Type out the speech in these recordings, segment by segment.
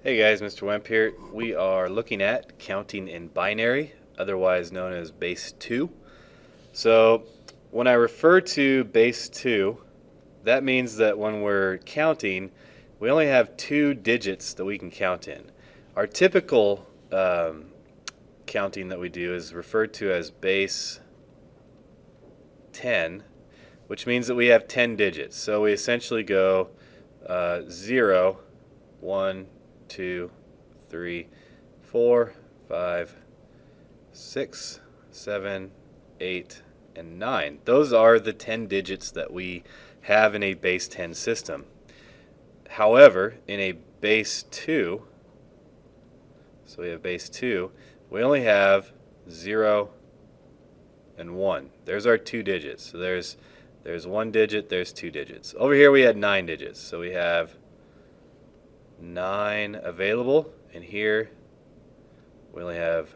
Hey guys, Mr. Wemp here. We are looking at counting in binary, otherwise known as base 2. So when I refer to base 2, that means that when we're counting, we only have 2 digits that we can count in. Our typical counting that we do is referred to as base 10, which means that we have 10 digits. So we essentially go 0, 1, 2, 3, 4, 5, 6, 7, 8, and 9. Those are the 10 digits that we have in a base 10 system. However, in a base 2, so we have base 2, we only have 0 and 1. There's our 2 digits. So there's 1 digit, there's 2 digits. Over here we had 9 digits. So we have 9 available, and here we only have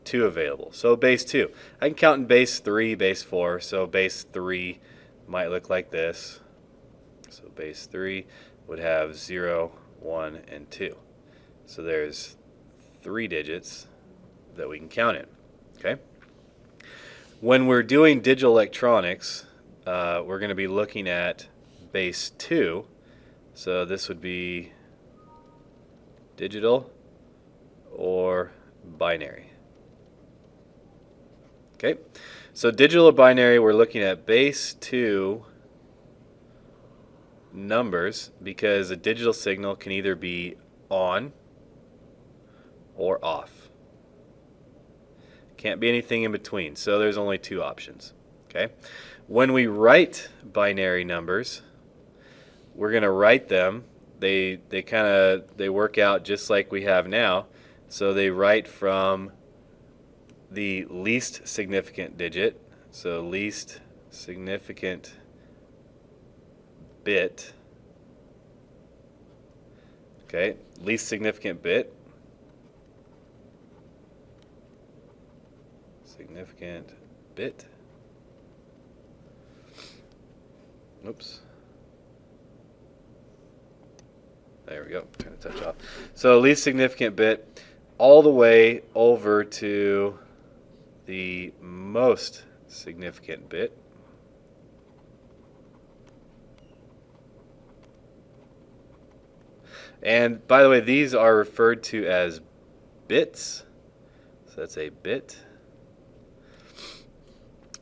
2 available. So base 2. I can count in base 3, base 4. So base 3 might look like this. So base 3 would have 0, 1, and 2. So there's 3 digits that we can count in. Okay. When we're doing digital electronics, we're going to be looking at base 2. So this would be digital or binary. Okay, so digital or binary, we're looking at base 2 numbers because a digital signal can either be on or off. Can't be anything in between, so there's only 2 options. Okay, when we write binary numbers, we're going to write them. They work out just like we have now. So they write from the least significant digit, so least significant bit. Okay, least significant bit. Significant bit. Oops. There we go, turn the touch off. So least significant bit all the way over to the most significant bit. And by the way, these are referred to as bits. So that's a bit.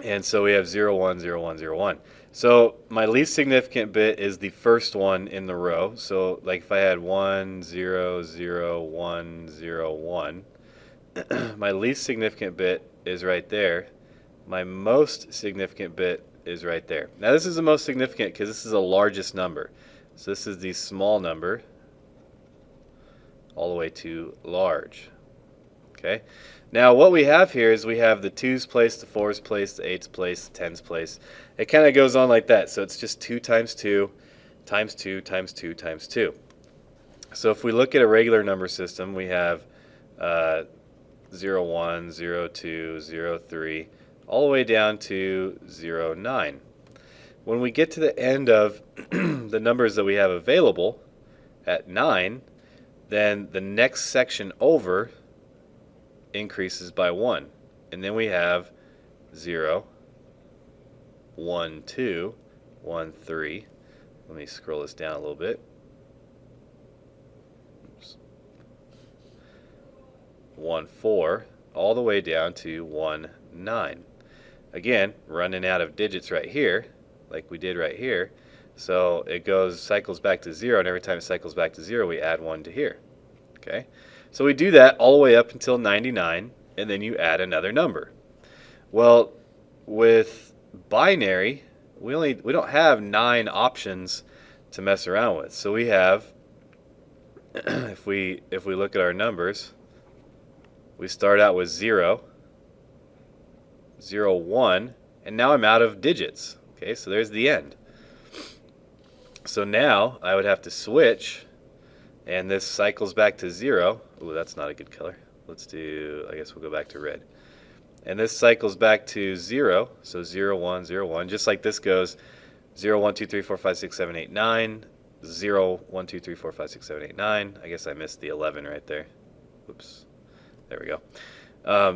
And so we have 0, 1, 0, 1, 0, 1. So my least significant bit is the first one in the row. So like if I had 1, 0, 0, 1, 0, 1, my least significant bit is right there. My most significant bit is right there. Now this is the most significant because this is the largest number. So this is the small number all the way to large. Okay. Now what we have here is we have the 2's place, the 4's place, the 8's place, the 10's place. It kind of goes on like that. So it's just 2 times 2 times 2 times 2 times 2. So if we look at a regular number system, we have 0, 1, 0, 2, 0, 3, all the way down to 0, 9. When we get to the end of the numbers that we have available at 9, then the next section over increases by 1. And then we have 0, 1, 2, 1, 3. Let me scroll this down a little bit. Oops. 1, 4, all the way down to 1, 9. Again, running out of digits right here, like we did right here. So it cycles back to 0, and every time it cycles back to 0, we add 1 to here. Okay? So we do that all the way up until 99, and then you add another number. Well, with binary, we don't have 9 options to mess around with. So we have, if we look at our numbers, we start out with 0, 0, 1, and now I'm out of digits. Okay, so there's the end. So now I would have to switch, and this cycles back to 0. Ooh, that's not a good color. Let's do, I guess we'll go back to red. And this cycles back to 0, so 0, 1, 0, 1. Just like this goes 0, 1, 2, 3, 4, 5, 6, 7, 8, 9. 0, 1, 2, 3, 4, 5, 6, 7, 8, 9. I guess I missed the 11 right there. Oops. There we go.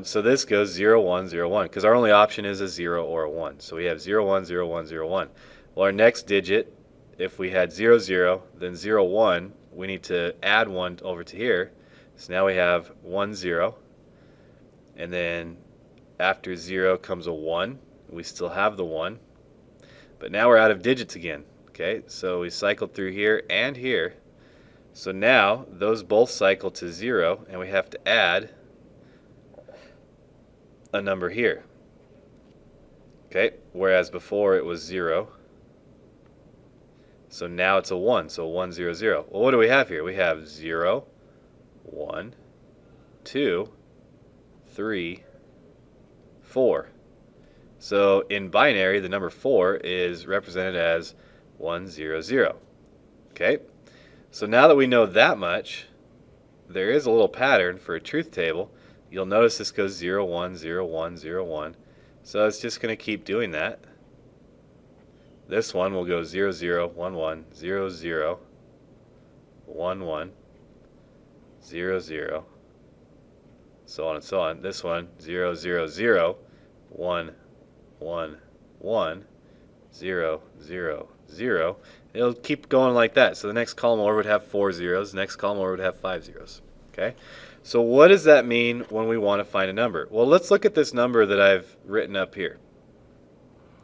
So this goes 0, 1, 0, 1, because our only option is a 0 or a 1. So we have 0, 1, 0, 1, 0, 1. Well, our next digit, if we had 0, 0, then 0, 1, we need to add 1 over to here. So now we have 1, 0. And then after 0 comes a 1. We still have the 1. But now we're out of digits again. Okay, so we cycled through here and here. So now those both cycle to 0, and we have to add a number here. Okay, whereas before it was 0. So now it's a 1, so 1, 0, 0. Well, what do we have here? We have 0, 1, 2, 3, 4. So in binary, the number 4 is represented as 1, 0, 0. Okay, so now that we know that much, there is a little pattern for a truth table. You'll notice this goes 0, 1, 0, 1, 0, 1. So it's just going to keep doing that. This one will go 0, 0, 1, 1, 0, 0, 1, 1, 0, 0, so on and so on. This one, 0, 0, 0, 1, 1, 1, 0, 0, 0. It'll keep going like that. So the next column over would have 4 zeros. The next column over would have 5 zeros. Okay? So what does that mean when we want to find a number? Well, let's look at this number that I've written up here.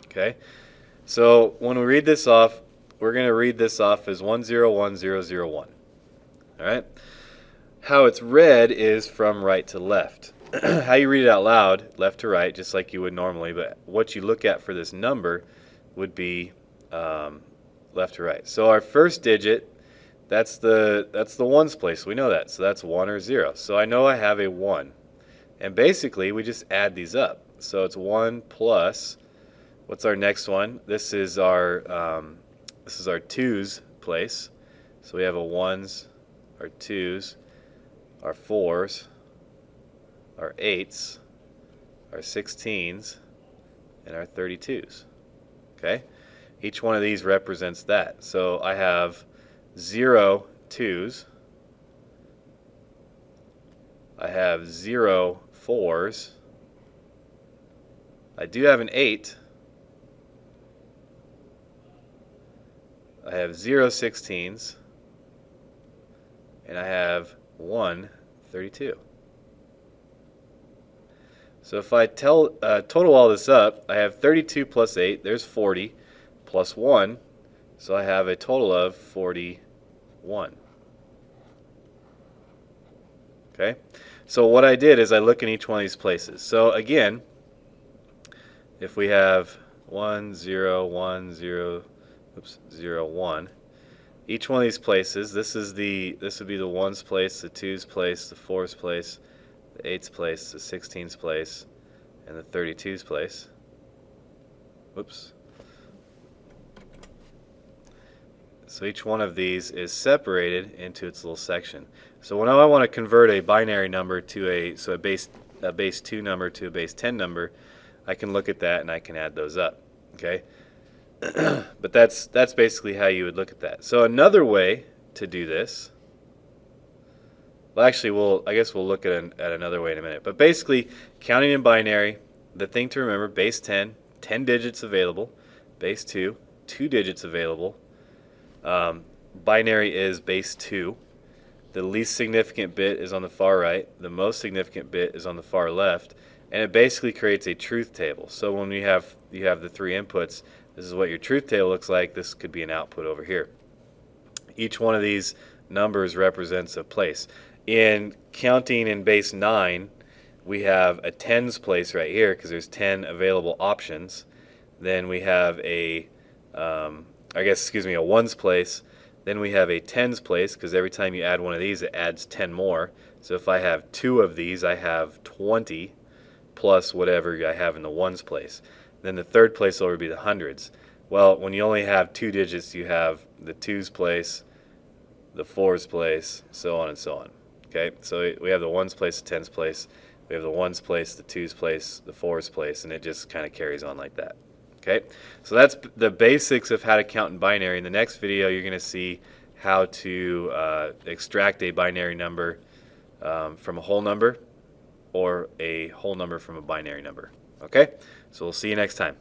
Okay? So when we read this off, we're going to read this off as 101001. All right? How it's read is from right to left. How you read it out loud, left to right, just like you would normally, but what you look at for this number would be left to right. So our first digit, that's the ones place. We know that. So that's 1 or 0. So I know I have a 1. And basically, we just add these up. So it's 1 plus, what's our next one? This is our 2's place. So we have a 1's, our 2's, our 4's, our 8's, our 16's, and our 32's. Okay? Each one of these represents that. So I have 0 2's. I have 0 4's. I do have an 8. I have 0 16's. And I have 1 32. So if I total all this up, I have 32 plus 8, there's 40, plus 1, so I have a total of 41. Okay? So what I did is I look in each one of these places. So again, if we have 1, 0, 1, 0, 0, 1, each one of these places, this would be the 1's place, the 2's place, the 4's place, the 8's place, the 16's place, and the 32's place. Whoops. So each one of these is separated into its little section. So when I want to convert a binary number to a base 2 number to a base 10 number, I can look at that and I can add those up. Okay? But that's basically how you would look at that. So another way to do this, well, actually, I guess we'll look at another way in a minute. But basically, counting in binary, the thing to remember: base 10, 10 digits available; base 2, 2 digits available. Binary is base 2. The least significant bit is on the far right. The most significant bit is on the far left, and it basically creates a truth table. So when you have the 3 inputs, this is what your truth table looks like. This could be an output over here. Each one of these numbers represents a place. In counting in base 9, we have a tens place right here because there's 10 available options. Then we have a ones place. Then we have a tens place because every time you add one of these, it adds 10 more. So if I have 2 of these, I have 20 plus whatever I have in the ones place. Then the third place will be the hundreds. Well, when you only have 2 digits, you have the 2's place, the 4's place, so on and so on. Okay, so we have the ones place, the tens place, we have the ones place, the 2's place, the 4's place, and it just kind of carries on like that. Okay. Okay, so that's the basics of how to count in binary. In the next video, you're going to see how to extract a binary number from a whole number, or a whole number from a binary number. Okay, so we'll see you next time.